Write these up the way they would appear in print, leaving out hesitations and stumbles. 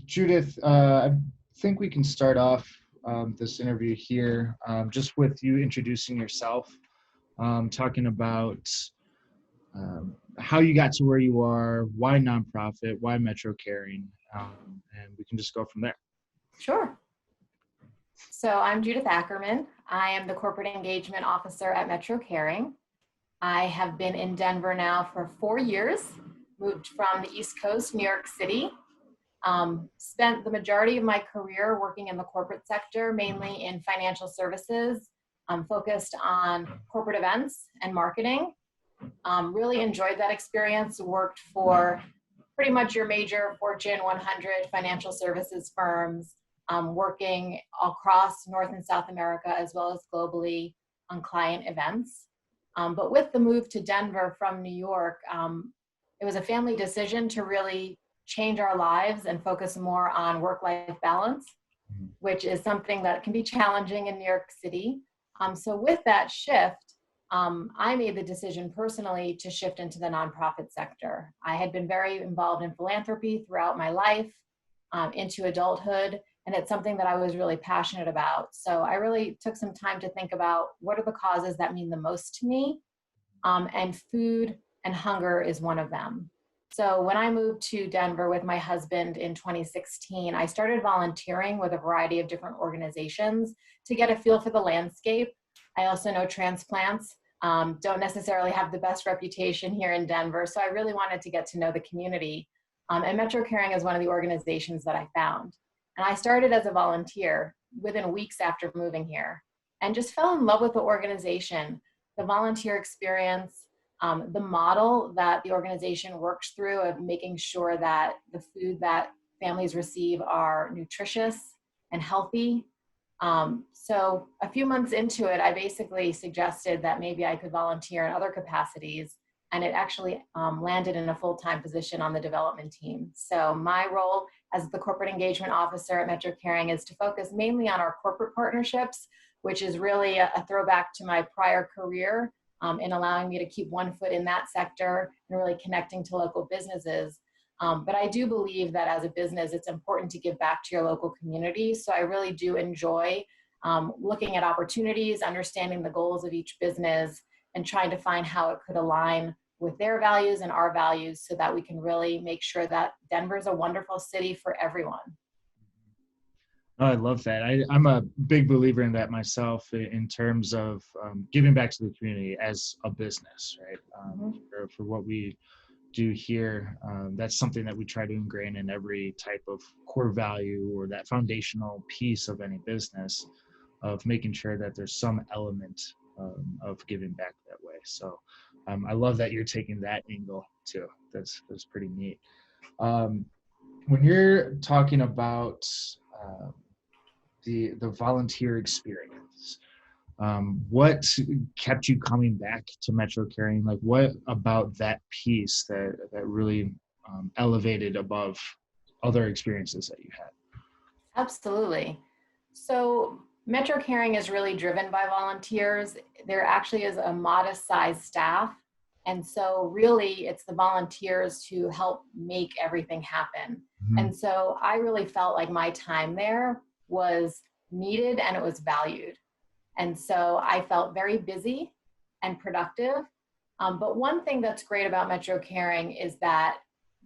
Judith, I think we can start off this interview here just with you introducing yourself, talking about how you got to where you are, why nonprofit, why Metro Caring, and we can just go from there. Sure. So I'm Judith Ackerman. I am the Corporate Engagement Officer at Metro Caring. I have been in Denver now for 4 years, moved from the East Coast, New York City. Spent the majority of my career working in the corporate sector, mainly in financial services, focused on corporate events and marketing. Really enjoyed that experience, worked for pretty much your major Fortune 100 financial services firms, working across North and South America as well as globally on client events. But with the move to Denver from New York, it was a family decision to really change our lives and focus more on work-life balance, which is something that can be challenging in New York City. So with that shift, I made the decision personally to shift into the nonprofit sector. I had been very involved in philanthropy throughout my life, into adulthood, and it's something that I was really passionate about. So I really took some time to think about what are the causes that mean the most to me, and food and hunger is one of them. So when I moved to Denver with my husband in 2016, I started volunteering with a variety of different organizations to get a feel for the landscape. I also know transplants don't necessarily have the best reputation here in Denver, so I really wanted to get to know the community. And Metro Caring is one of the organizations that I found. And I started as a volunteer within weeks after moving here and just fell in love with the organization, the volunteer experience, the model that the organization works through of making sure that the food that families receive are nutritious and healthy. So a few months into it, I basically suggested that maybe I could volunteer in other capacities, and it actually landed in a full-time position on the development team. So my role as the Corporate Engagement Officer at Metro Caring is to focus mainly on our corporate partnerships, which is really a throwback to my prior career, in allowing me to keep one foot in that sector and really connecting to local businesses. But I do believe that as a business, it's important to give back to your local community. So I really do enjoy looking at opportunities, understanding the goals of each business, and trying to find how it could align with their values and our values so that we can really make sure that Denver is a wonderful city for everyone. Oh, I love that. I'm a big believer in that myself in terms of giving back to the community as a business, right? For what we do here, that's something that we try to ingrain in every type of core value or that foundational piece of any business, of making sure that there's some element of giving back that way. So I love that you're taking that angle too. That's pretty neat. When you're talking about the volunteer experience, what kept you coming back to Metro Caring? Like, what about that piece that really elevated above other experiences that you had? Absolutely. So Metro Caring is really driven by volunteers. There actually is a modest sized staff. And so really it's the volunteers who help make everything happen. Mm-hmm. And so I really felt like my time there was needed and it was valued. And so I felt very busy and productive. But one thing that's great about Metro Caring is that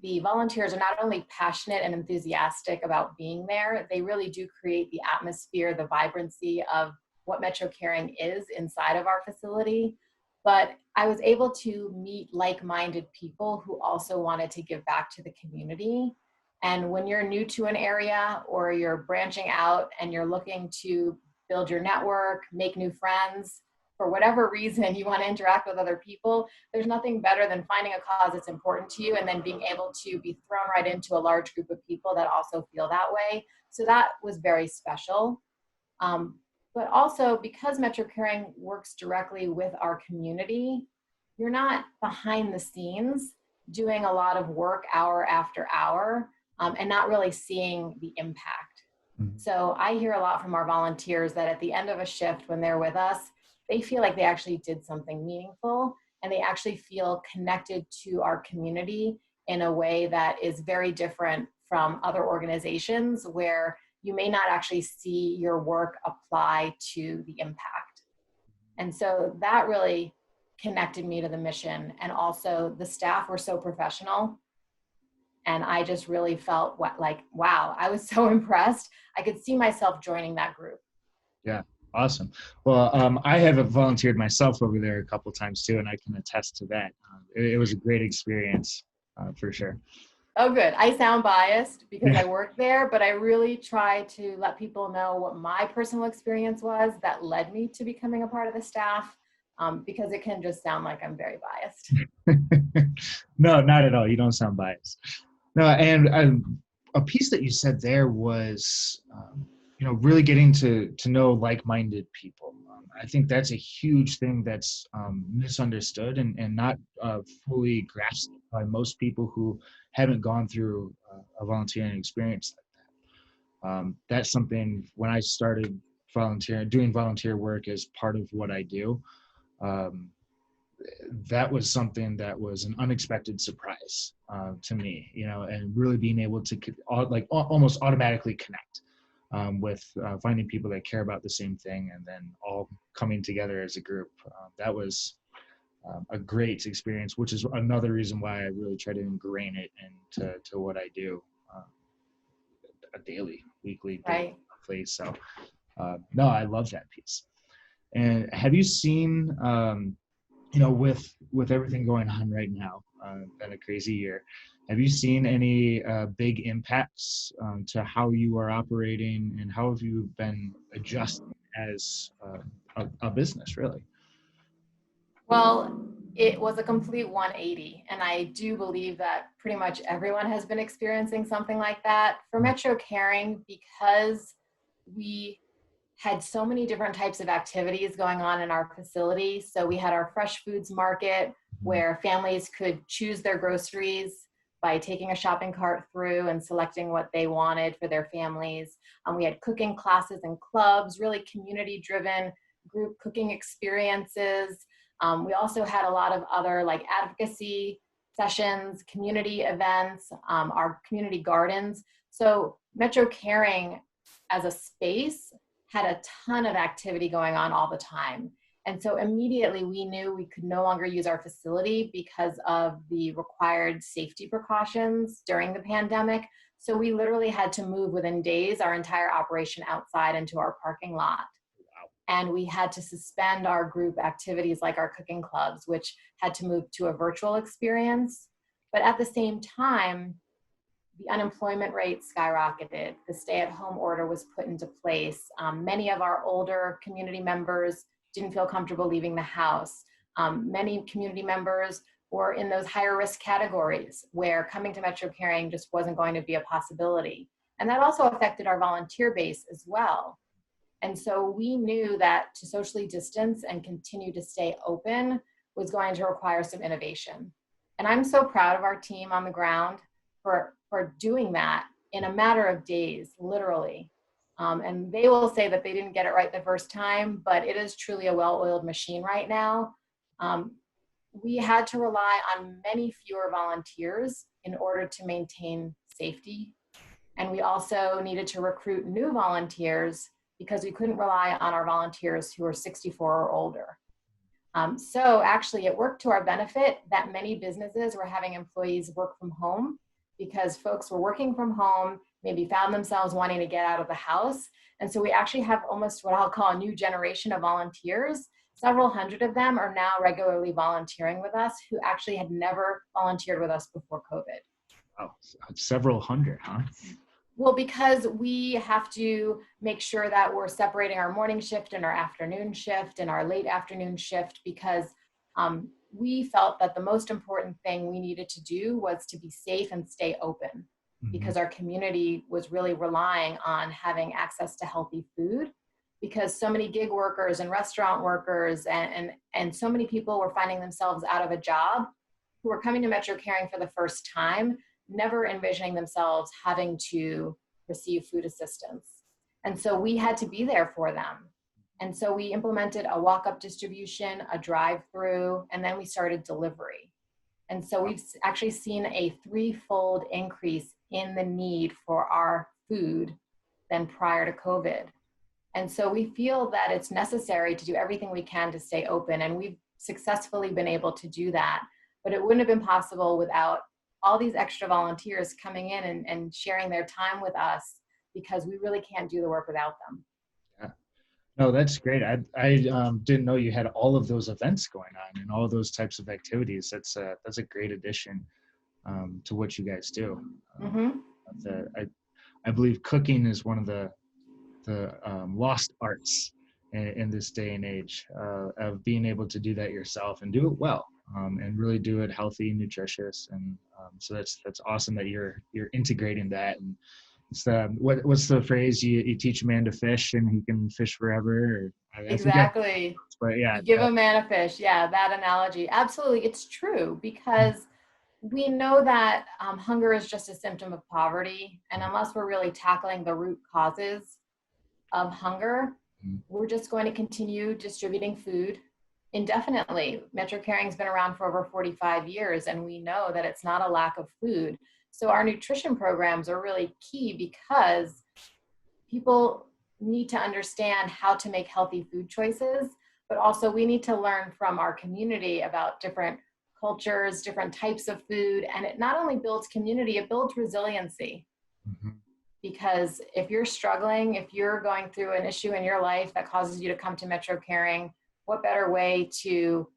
the volunteers are not only passionate and enthusiastic about being there, they really do create the atmosphere, the vibrancy of what Metro Caring is inside of our facility. But I was able to meet like-minded people who also wanted to give back to the community. And when you're new to an area or you're branching out and you're looking to build your network, make new friends, for whatever reason you want to interact with other people, there's nothing better than finding a cause that's important to you and then being able to be thrown right into a large group of people that also feel that way. So that was very special. But also because Metro Caring works directly with our community, you're not behind the scenes doing a lot of work hour after hour, and not really seeing the impact. Mm-hmm. So I hear a lot from our volunteers that at the end of a shift when they're with us, they feel like they actually did something meaningful and they actually feel connected to our community in a way that is very different from other organizations where you may not actually see your work apply to the impact. And so that really connected me to the mission. And also the staff were so professional. And I just really felt like, wow, I was so impressed. I could see myself joining that group. Yeah, awesome. Well, I have volunteered myself over there a couple times too, and I can attest to that. It was a great experience for sure. Oh, good. I sound biased because I work there, but I really try to let people know what my personal experience was that led me to becoming a part of the staff, because it can just sound like I'm very biased. No, not at all. You don't sound biased. No, and a piece that you said there was, really getting to know like-minded people. I think that's a huge thing that's misunderstood and not fully grasped by most people who haven't gone through a volunteering experience like that. That's something when I started doing volunteer work as part of what I do. That was something that was an unexpected surprise to me, and really being able to almost automatically connect with finding people that care about the same thing and then all coming together as a group. That was a great experience, which is another reason why I really try to ingrain it into what I do a daily, weekly, Right. monthly. So no, I love that piece. And have you seen, with everything going on right now, been a crazy year. Have you seen any big impacts to how you are operating, and how have you been adjusting as a business, really? Well, it was a complete 180. And I do believe that pretty much everyone has been experiencing something like that. For Metro Caring, because we had so many different types of activities going on in our facility. So we had our fresh foods market where families could choose their groceries by taking a shopping cart through and selecting what they wanted for their families. We had cooking classes and clubs, really community-driven group cooking experiences. We also had a lot of other like advocacy sessions, community events, our community gardens. So Metro Caring as a space had a ton of activity going on all the time. And so immediately we knew we could no longer use our facility because of the required safety precautions during the pandemic. So we literally had to move within days our entire operation outside into our parking lot. And we had to suspend our group activities like our cooking clubs, which had to move to a virtual experience. But at the same time, the unemployment rate skyrocketed. The stay-at-home order was put into place. Many of our older community members didn't feel comfortable leaving the house. Many community members were in those higher risk categories where coming to Metro Caring just wasn't going to be a possibility. And that also affected our volunteer base as well. And so we knew that to socially distance and continue to stay open was going to require some innovation. And I'm so proud of our team on the ground for doing that in a matter of days, literally. And they will say that they didn't get it right the first time, but it is truly a well-oiled machine right now. We had to rely on many fewer volunteers in order to maintain safety. And we also needed to recruit new volunteers because we couldn't rely on our volunteers who were 64 or older. So actually it worked to our benefit that many businesses were having employees work from home because folks were working from home, maybe found themselves wanting to get out of the house. And so we actually have almost what I'll call a new generation of volunteers. Several hundred of them are now regularly volunteering with us who actually had never volunteered with us before COVID. Wow, several hundred, huh? Well, because we have to make sure that we're separating our morning shift and our afternoon shift and our late afternoon shift because we felt that the most important thing we needed to do was to be safe and stay open because our community was really relying on having access to healthy food because so many gig workers and restaurant workers and so many people were finding themselves out of a job who were coming to Metro Caring for the first time, never envisioning themselves having to receive food assistance. And so we had to be there for them. And so we implemented a walk-up distribution, a drive-through, and then we started delivery. And so we've actually seen a threefold increase in the need for our food than prior to COVID. And so we feel that it's necessary to do everything we can to stay open. And we've successfully been able to do that. But it wouldn't have been possible without all these extra volunteers coming in and sharing their time with us, because we really can't do the work without them. Yeah. No, that's great. I didn't know you had all of those events going on and all of those types of activities. That's a great addition to what you guys do. I believe cooking is one of the lost arts in this day and age, of being able to do that yourself and do it well, and really do it healthy, nutritious, and so that's awesome that you're integrating that. And it's what's the phrase, you teach a man to fish and he can fish forever, or exactly. But yeah, you give a man a fish. Yeah, that analogy, absolutely, it's true, because we know that hunger is just a symptom of poverty, and unless we're really tackling the root causes of hunger, we're just going to continue distributing food indefinitely. Metro Caring's been around for over 45 years, and we know that it's not a lack of food. So our nutrition programs are really key, because people need to understand how to make healthy food choices, but also we need to learn from our community about different cultures, different types of food, and it not only builds community, it builds resiliency. Because if you're struggling, if you're going through an issue in your life that causes you to come to Metro Caring, what better way to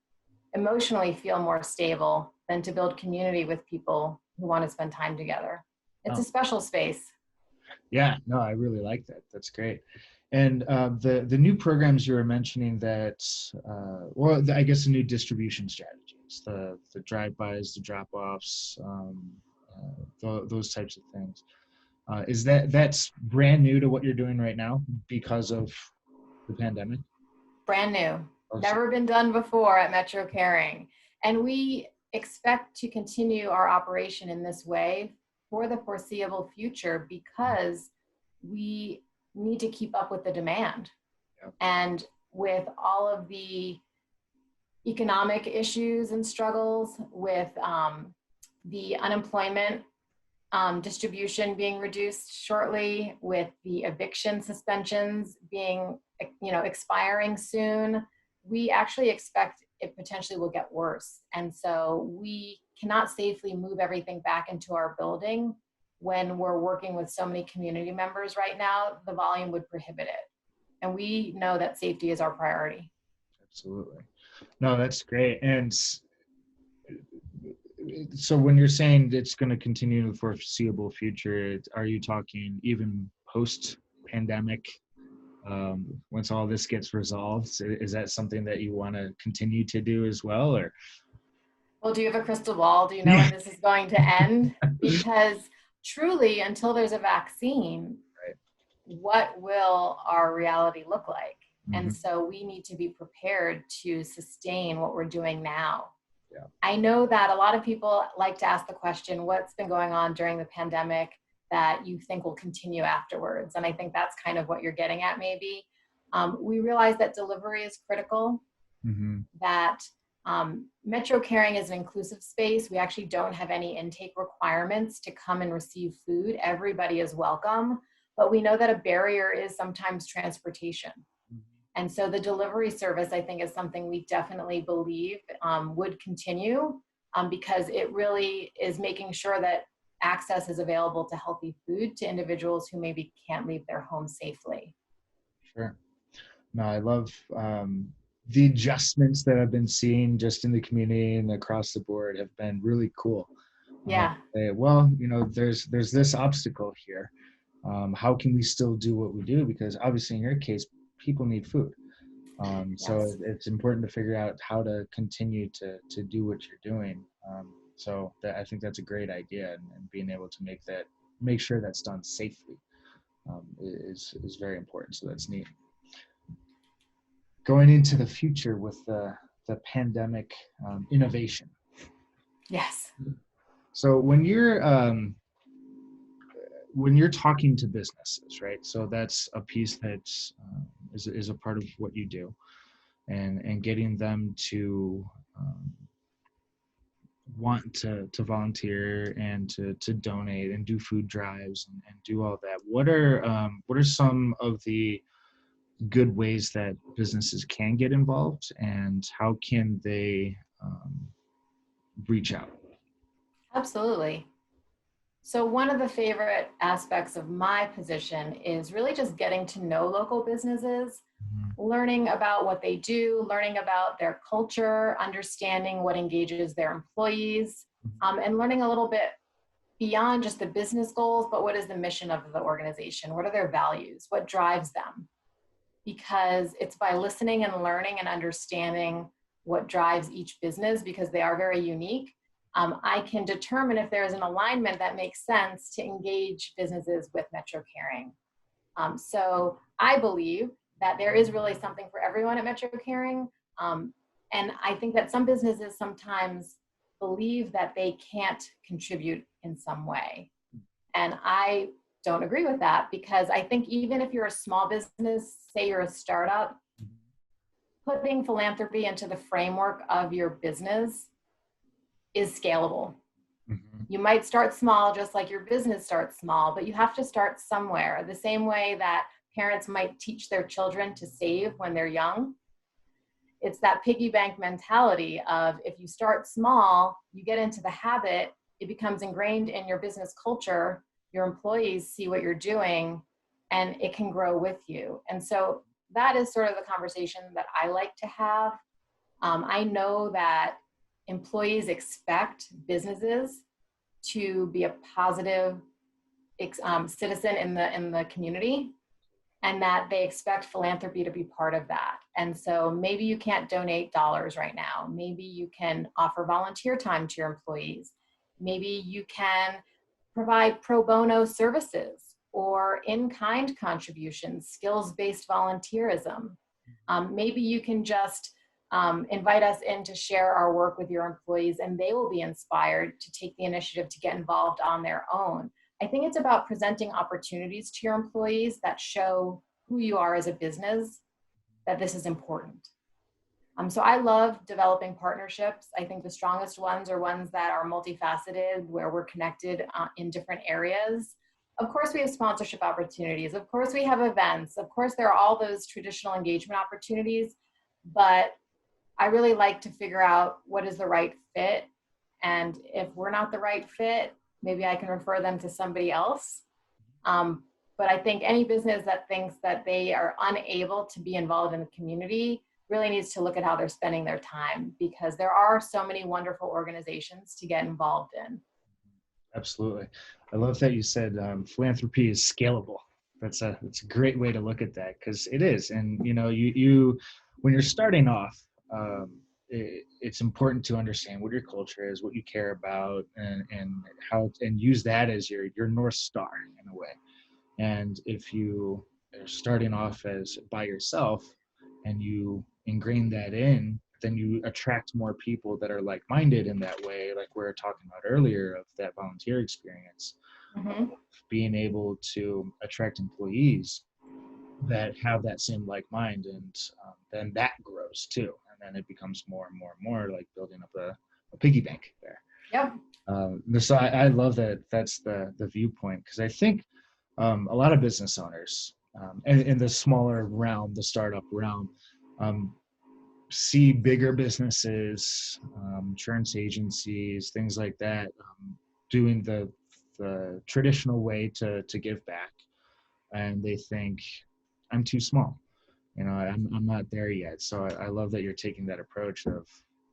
emotionally feel more stable than to build community with people who want to spend time together? It's a special space. Yeah, no, I really like that. That's great. And the new programs you were mentioning that, I guess the new distribution strategies, the drive-bys, the drop-offs, those types of things. Is that's brand new to what you're doing right now because of the pandemic? Brand new. Never been done before at Metro Caring. And we expect to continue our operation in this way for the foreseeable future, because we need to keep up with the demand. Yep. And with all of the economic issues and struggles, with the unemployment distribution being reduced shortly, with the eviction suspensions being, expiring soon, we actually expect it potentially will get worse. And so we cannot safely move everything back into our building when we're working with so many community members right now. The volume would prohibit it. And we know that safety is our priority. Absolutely. No, that's great. And so when you're saying it's going to continue in the foreseeable future, are you talking even post-pandemic, once all this gets resolved? Is that something that you want to continue to do as well? Or? Well, do you have a crystal ball? Do you know when this is going to end? Because truly, until there's a vaccine, right, what will our reality look like? And so we need to be prepared to sustain what we're doing now. Yeah. I know that a lot of people like to ask the question, what's been going on during the pandemic that you think will continue afterwards? And I think that's kind of what you're getting at, maybe. We realize that delivery is critical, that Metro Caring is an inclusive space. We actually don't have any intake requirements to come and receive food. Everybody is welcome, but we know that a barrier is sometimes transportation. And so the delivery service, I think, is something we definitely believe would continue, because it really is making sure that access is available to healthy food to individuals who maybe can't leave their home safely. Sure. No, I love the adjustments that I've been seeing just in the community and across the board have been really cool. Yeah. Well, there's this obstacle here. How can we still do what we do? Because obviously in your case, people need food. So it's important to figure out how to continue to do what you're doing. So I think that's a great idea, and being able to make sure that's done safely is very important. So that's neat. Going into the future with the pandemic innovation. Yes. So when you're talking to businesses, right? So that's a piece that's is a part of what you do, and getting them to want to volunteer and to donate and do food drives and do all that, what are some of the good ways that businesses can get involved, and how can they reach out? Absolutely. So one of the favorite aspects of my position is really just getting to know local businesses, Mhm. learning about what they do, learning about their culture, understanding what engages their employees, and learning a little bit beyond just the business goals, but what is the mission of the organization? What are their values? What drives them? Because it's by listening and learning and understanding what drives each business, because they are very unique. I can determine if there is an alignment that makes sense to engage businesses with Metro Caring. So I believe that there is really something for everyone at Metro Caring. Um, and I think that some businesses sometimes believe that they can't contribute in some way. And I don't agree with that, because I think even if you're a small business, say you're a startup, putting philanthropy into the framework of your business is scalable. Mhm. You might start small, just like your business starts small, but you have to start somewhere. The same way that parents might teach their children to save when they're young. It's that piggy bank mentality of, if you start small, you get into the habit, it becomes ingrained in your business culture, your employees see what you're doing, and it can grow with you. And so that is sort of the conversation that I like to have. I know that employees expect businesses to be a positive citizen in the community, and that they expect philanthropy to be part of that. And so maybe you can't donate dollars right now. Maybe you can offer volunteer time to your employees. Maybe you can provide pro bono services or in-kind contributions, skills-based volunteerism. Maybe you can just invite us in to share our work with your employees, and they will be inspired to take the initiative to get involved on their own. I think it's about presenting opportunities to your employees that show who you are as a business, that this is important. So I love developing partnerships. I think the strongest ones are ones that are multifaceted, where we're connected in different areas. Of course, we have sponsorship opportunities. Of course, we have events. Of course, there are all those traditional engagement opportunities, but I really like to figure out what is the right fit. And if we're not the right fit, maybe I can refer them to somebody else. But I think any business that thinks that they are unable to be involved in the community really needs to look at how they're spending their time, because there are so many wonderful organizations to get involved in. Absolutely. I love that you said philanthropy is scalable. That's a great way to look at that, because it is. And you when you're starting off, it's important to understand what your culture is, what you care about, and how, and use that as your North Star in a way. And if you are starting off as by yourself and you ingrain that in, then you attract more people that are like-minded in that way, like we were talking about earlier, of that volunteer experience, Mm-hmm. being able to attract employees that have that same like mind, and then that grows too, and then it becomes more and more and more like building up a piggy bank there. Yep. So I love that that's the viewpoint, because I think a lot of business owners in the smaller realm, the startup realm, um, see bigger businesses, insurance agencies, things like that, doing the traditional way to give back, and they think, I'm too small. I'm not there yet. So I love that you're taking that approach of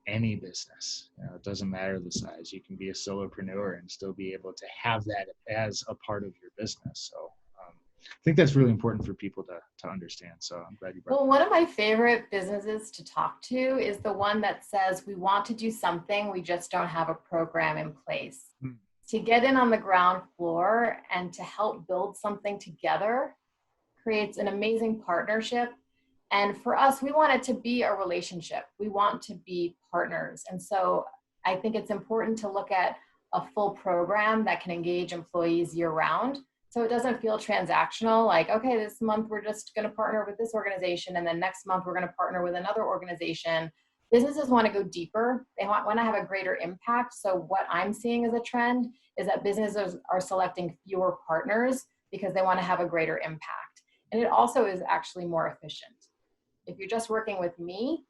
any business. It doesn't matter the size. You can be a solopreneur and still be able to have that as a part of your business. So I think that's really important for people to understand. So I'm glad you brought Well, one of my favorite businesses to talk to is the one that says, we want to do something, we just don't have a program in place. that. To get in on the ground floor and to help build something together creates an amazing partnership. And for us, we want it to be a relationship. We want to be partners. And so I think it's important to look at a full program that can engage employees year round. So it doesn't feel transactional, like, okay, this month we're just going to partner with this organization, and then next month we're going to partner with another organization. Businesses want to go deeper. They want to have a greater impact. So what I'm seeing as a trend is that businesses are selecting fewer partners because they want to have a greater impact. And it also is actually more efficient. If you're just working with me,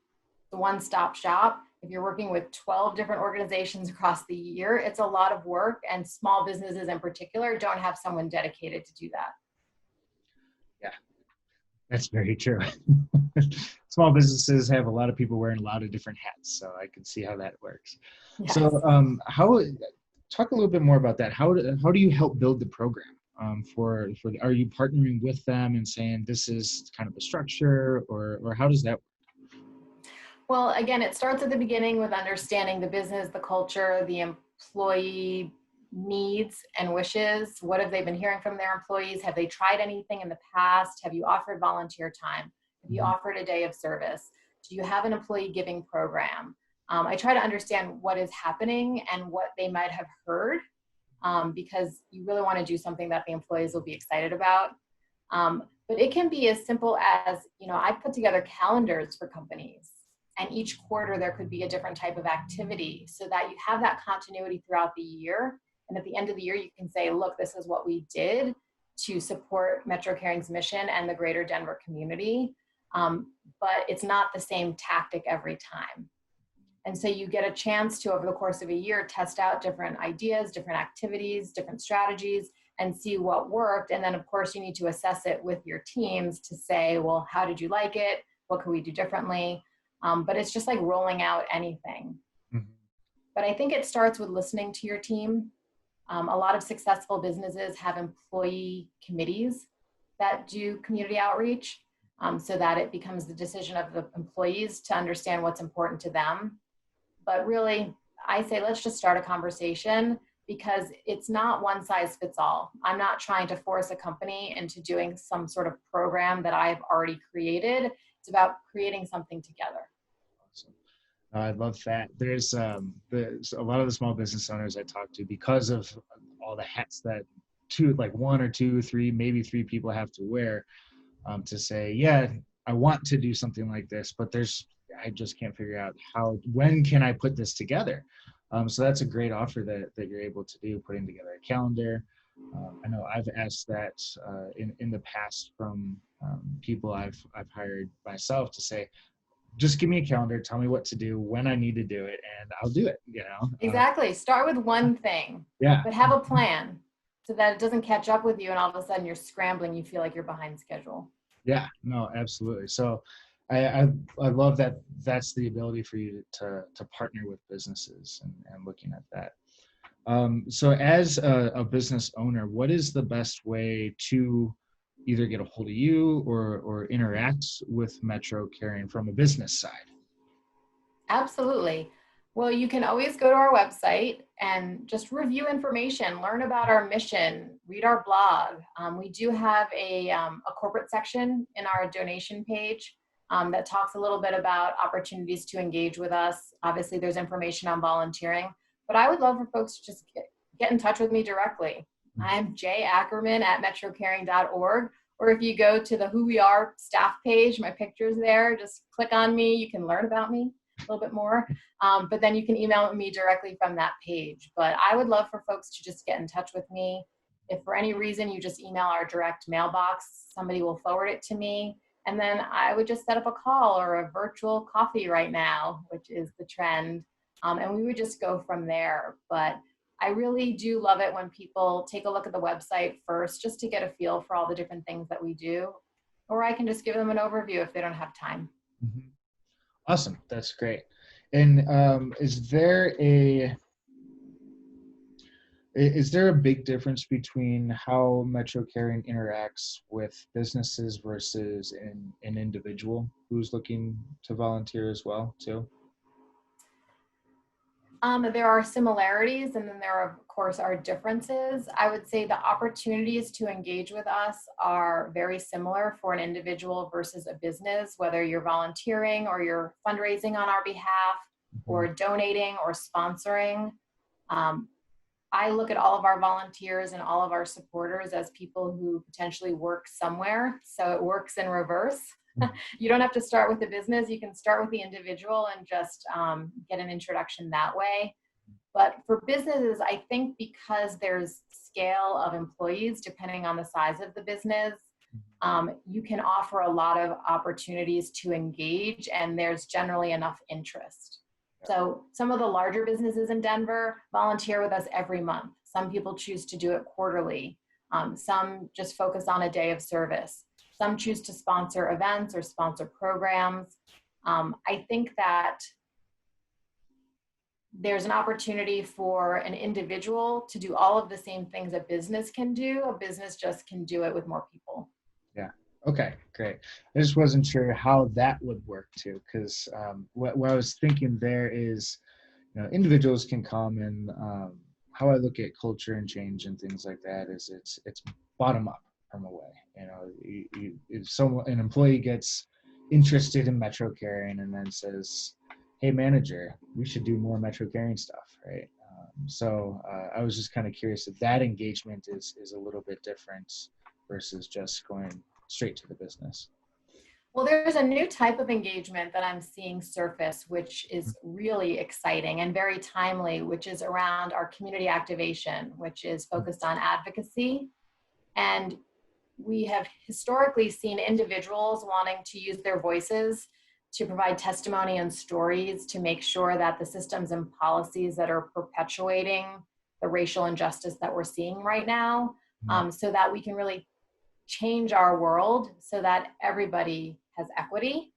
the one-stop shop, if you're working with 12 different organizations across the year, it's a lot of work, and small businesses in particular don't have someone dedicated to do that. Yeah, that's very true. Small businesses have a lot of people wearing a lot of different hats, so I can see how that works. Yes. So talk a little bit more about that. How do you help build the program? Are you partnering with them and saying this is kind of the structure, or how does that work? Well, again, it starts at the beginning with understanding the business, the culture, the employee needs and wishes. What have they been hearing from their employees? Have they tried anything in the past? Have you offered volunteer time? Have you offered a day of service? Do you have an employee giving program? I try to understand what is happening and what they might have heard, because you really want to do something that the employees will be excited about. But it can be as simple as, I put together calendars for companies, and each quarter there could be a different type of activity so that you have that continuity throughout the year. And at the end of the year, you can say, look, this is what we did to support Metro Caring's mission and the greater Denver community. But it's not the same tactic every time. And so you get a chance to, over the course of a year, test out different ideas, different activities, different strategies, and see what worked. And then, of course, you need to assess it with your teams to say, well, how did you like it? What could we do differently? But it's just like rolling out anything. Mm-hmm. But I think it starts with listening to your team. A lot of successful businesses have employee committees that do community outreach, so that it becomes the decision of the employees to understand what's important to them. But really, I say, let's just start a conversation, because it's not one size fits all. I'm not trying to force a company into doing some sort of program that I've already created. It's about creating something together. Awesome. I love that. There's a lot of the small business owners I talk to, because of all the hats that one or two, three, maybe three people have to wear, to say, yeah, I want to do something like this, but I just can't figure out when can I put this together? So that's a great offer that you're able to do, putting together a calendar. I know I've asked that in the past from people I've hired myself, to say, just give me a calendar, tell me what to do, when I need to do it, and I'll do it, Exactly. Start with one thing, but have a plan so that it doesn't catch up with you and all of a sudden you're scrambling, you feel like you're behind schedule. Yeah, no, absolutely. So I love that that's the ability for you to partner with businesses and looking at that. So as a business owner, what is the best way to either get a hold of you or interact with Metro Caring from a business side? Absolutely. Well, you can always go to our website and just review information, learn about our mission, read our blog. We do have a corporate section in our donation page that talks a little bit about opportunities to engage with us. Obviously, there's information on volunteering, but I would love for folks to just get in touch with me directly. I'm jaackerman@metrocaring.org. Or if you go to the Who We Are staff page, my picture's there, just click on me. You can learn about me a little bit more, but then you can email me directly from that page. But I would love for folks to just get in touch with me. If for any reason you just email our direct mailbox, somebody will forward it to me. And then I would just set up a call or a virtual coffee right now, which is the trend. And we would just go from there. But I really do love it when people take a look at the website first, just to get a feel for all the different things that we do. Or I can just give them an overview if they don't have time. Mm-hmm. Awesome. That's great. And is there a big difference between how Metro Caring interacts with businesses versus an individual who's looking to volunteer as well, too? There are similarities, and then there, of course, are differences. I would say the opportunities to engage with us are very similar for an individual versus a business, whether you're volunteering or you're fundraising on our behalf, or donating or sponsoring. I look at all of our volunteers and all of our supporters as people who potentially work somewhere, so it works in reverse. You don't have to start with the business. You can start with the individual and just get an introduction that way. But for businesses, I think because there's scale of employees, depending on the size of the business, you can offer a lot of opportunities to engage, and there's generally enough interest. So some of the larger businesses in Denver volunteer with us every month. Some people choose to do it quarterly. Some just focus on a day of service. Some choose to sponsor events or sponsor programs. I think that there's an opportunity for an individual to do all of the same things a business can do. A business just can do it with more people. Yeah. Okay, great. I just wasn't sure how that would work too, because what I was thinking there is, individuals can come and how I look at culture and change and things like that is it's bottom up from away. If an employee gets interested in Metro Caring and then says, "Hey, manager, we should do more Metro Caring stuff," right? So I was just kind of curious if that engagement is a little bit different versus just going straight to the business. Well, there's a new type of engagement that I'm seeing surface, which is really exciting and very timely, which is around our community activation, which is focused on advocacy. And we have historically seen individuals wanting to use their voices to provide testimony and stories to make sure that the systems and policies that are perpetuating the racial injustice that we're seeing right now, so that we can really change our world so that everybody has equity.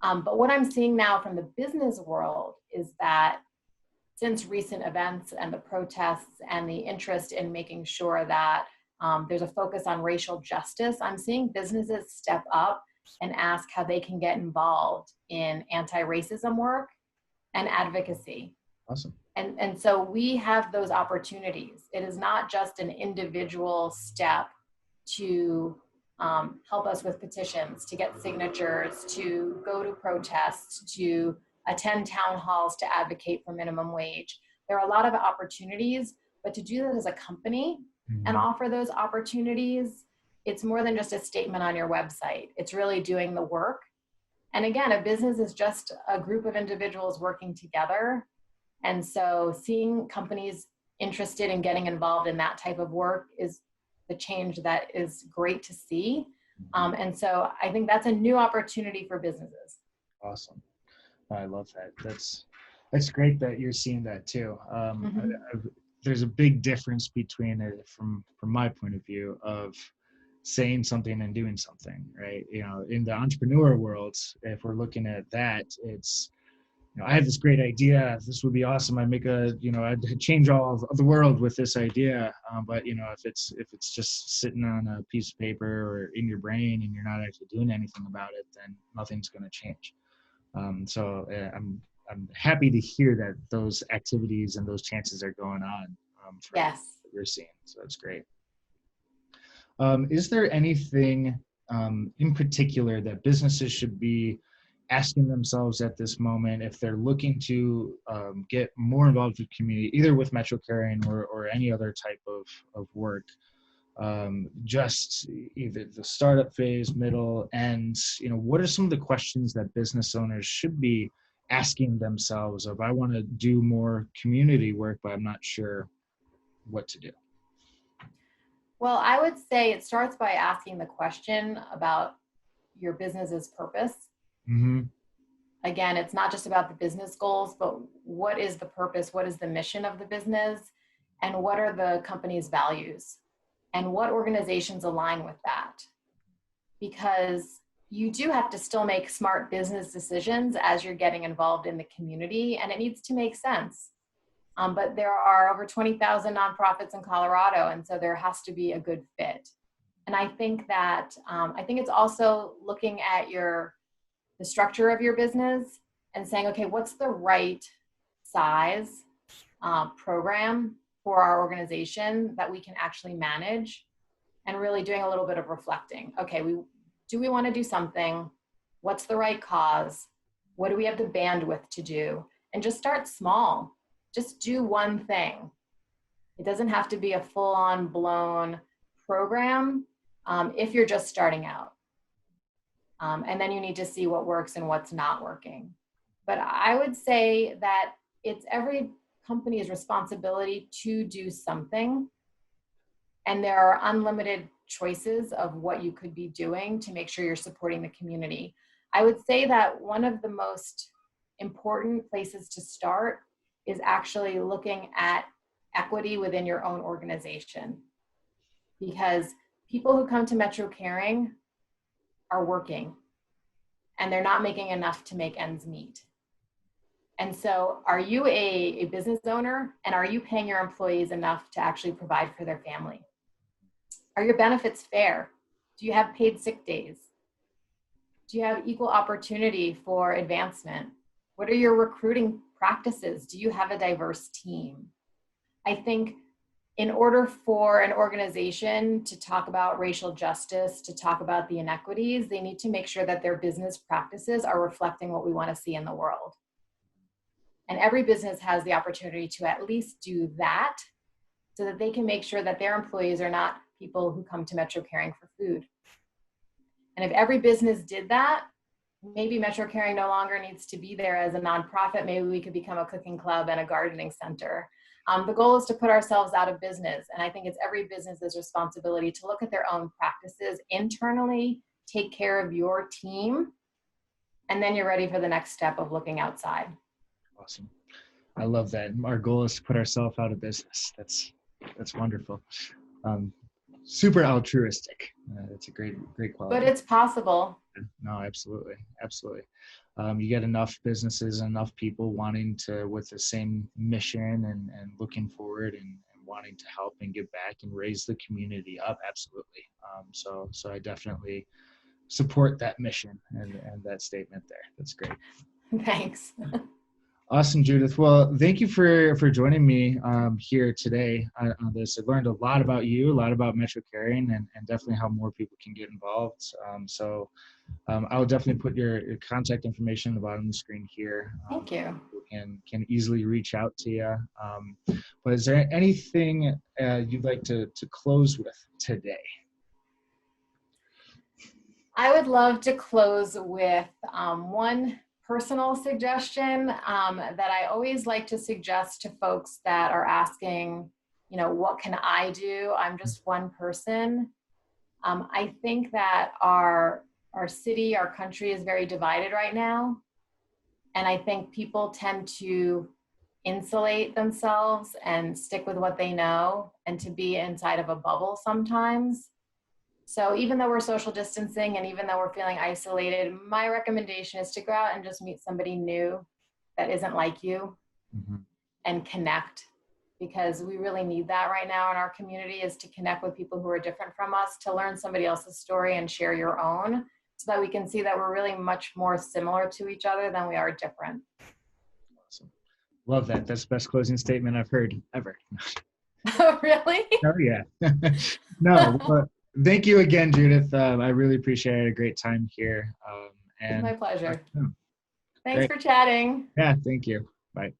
But what I'm seeing now from the business world is that since recent events and the protests and the interest in making sure that there's a focus on racial justice, I'm seeing businesses step up and ask how they can get involved in anti-racism work and advocacy. Awesome. And so we have those opportunities. It is not just an individual step to help us with petitions, to get signatures, to go to protests, to attend town halls to advocate for minimum wage. There are a lot of opportunities, but to do that as a company and offer those opportunities, it's more than just a statement on your website. It's really doing the work. And again, a business is just a group of individuals working together. And so seeing companies interested in getting involved in that type of work is the change that is great to see. And so I think that's a new opportunity for businesses. Awesome. I love that. That's great that you're seeing that too. There's a big difference between it from my point of view of saying something and doing something, right? In the entrepreneur world, if we're looking at that, it's, I have this great idea. This would be awesome. I'd change all of the world with this idea. But if it's just sitting on a piece of paper or in your brain and you're not actually doing anything about it, then nothing's going to change. So I'm happy to hear that those activities and those chances are going on. Yes. That we're seeing. So that's great. Is there anything in particular that businesses should be asking themselves at this moment if they're looking to get more involved with community, either with Metro Caring or any other type of work, just either the startup phase, middle, and what are some of the questions that business owners should be asking themselves of, I want to do more community work, but I'm not sure what to do? Well, I would say it starts by asking the question about your business's purpose. Again, it's not just about the business goals, but what is the purpose? What is the mission of the business? And what are the company's values? And what organizations align with that? Because you do have to still make smart business decisions as you're getting involved in the community, and it needs to make sense. But there are over 20,000 nonprofits in Colorado, and so there has to be a good fit. And I think that, I think it's also looking at the structure of your business and saying, okay, what's the right size program for our organization that we can actually manage, and really doing a little bit of reflecting. Okay, do we want to do something? What's the right cause? What do we have the bandwidth to do? And just start small. Just do one thing. It doesn't have to be a full-on blown program if you're just starting out. And then you need to see what works and what's not working. But I would say that it's every company's responsibility to do something. And there are unlimited choices of what you could be doing to make sure you're supporting the community. I would say that one of the most important places to start is actually looking at equity within your own organization. Because people who come to Metro Caring are working and they're not making enough to make ends meet. And so are you a business owner, and are you paying your employees enough to actually provide for their family? Are your benefits fair? Do you have paid sick days? Do you have equal opportunity for advancement? What are your recruiting practices? Do you have a diverse team? I think in order for an organization to talk about racial justice, to talk about the inequities, they need to make sure that their business practices are reflecting what we want to see in the world. And every business has the opportunity to at least do that so that they can make sure that their employees are not people who come to Metro Caring for food. And if every business did that, maybe Metro Caring no longer needs to be there as a nonprofit. Maybe we could become a cooking club and a gardening center. The goal is to put ourselves out of business. And I think it's every business's responsibility to look at their own practices internally, take care of your team, and then you're ready for the next step of looking outside. Awesome. I love that. Our goal is to put ourselves out of business. That's wonderful. Super altruistic. It's a great quality. But it's possible. No, absolutely. You get enough businesses, enough people wanting to, with the same mission and looking forward and wanting to help and give back and raise the community up. Absolutely. So I definitely support that mission and that statement there. That's great. Thanks. Awesome, Judith. Well, thank you for joining me here today on this. I learned a lot about you, a lot about Metro Caring, and definitely how more people can get involved. I will definitely put your contact information at the bottom of the screen here. Thank you. Can easily reach out to you. But is there anything you'd like to close with today? I would love to close with one personal suggestion that I always like to suggest to folks that are asking, what can I do? I'm just one person. I think that our city, our country is very divided right now. And I think people tend to insulate themselves and stick with what they know and to be inside of a bubble sometimes. So even though we're social distancing and even though we're feeling isolated, my recommendation is to go out and just meet somebody new that isn't like you and connect, because we really need that right now in our community, is to connect with people who are different from us, to learn somebody else's story and share your own, so that we can see that we're really much more similar to each other than we are different. Awesome. Love that. That's the best closing statement I've heard ever. Oh, really? Oh, yeah. No, but thank you again, Judith. I really appreciate it. I had a great time here. My pleasure. Yeah. Thanks for chatting. Yeah, thank you. Bye.